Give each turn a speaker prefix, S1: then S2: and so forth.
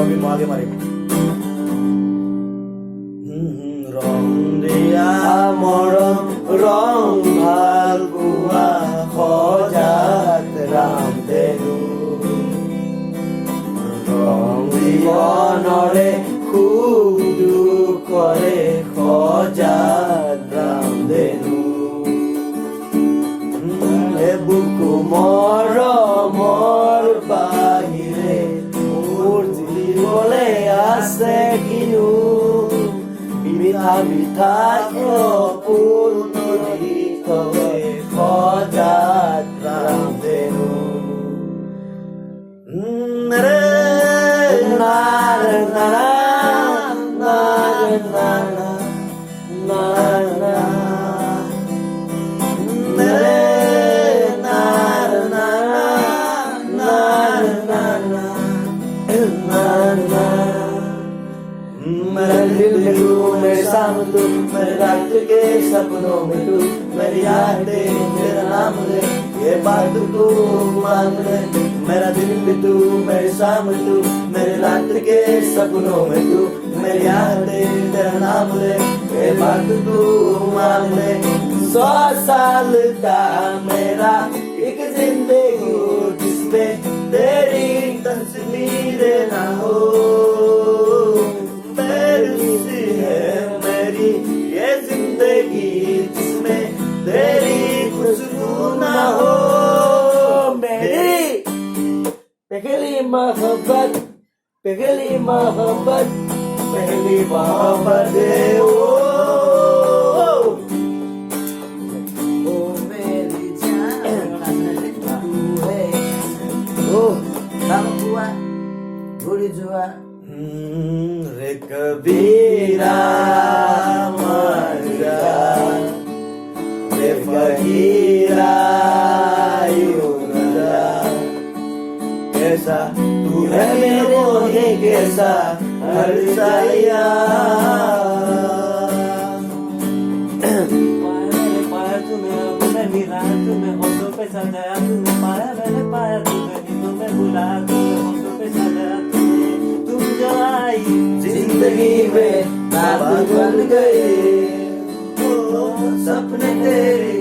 S1: भी आगे मारेगा। रং দিয়া মৰম ৰং ভাল পোৱা সজাত ৰামধেনু ৰং জীৱনৰে সুখ দুখৰে সজাত ৰামধেনু বুকু মৰমৰ বাহিৰে মোৰ জীৱলে আছে কিনো মিঠা মিঠা ফুল তলে সজাত ৰামধেনু ৰে নাৰ নাৰা নাৰ নাৰা নাৰ রে নাৰ নাৰা নাৰ নাৰা मेरे दिल में तू मेरे सामने तू मेरे रात के सपनों में तू मेरी यादें तेरा नाम ले ये बात तू मान ले मेरा दिल में तू मेरे सामने तू मेरे रात के सपनों में तू मेरी यादें तेरा नाम ले ये बात तू मान ले 100 साल का मेरा एक जिंदगी जिसमें तेरी तस्वीरें ना हो ये जिंदगी जिसमें तेरी खुशबू ना हो मेरी पहली मोहब्बत पहली मोहब्बत पहली मोहब्बत ओ मेरी जान तू है ओ हम हुआ भूल जुआ रे कबीरा मर जा रे फकीरा यूं न जा कैसा तू है मेरे होने कैसा हर साया पाया तूने मिला तूने होठों पे सजाया तूने पाया मैंने पाया तूने नींदों में बुलाया तूने होठों पे सजाया तुम जो आई जिंदगी में बात बन गए सपने तेरे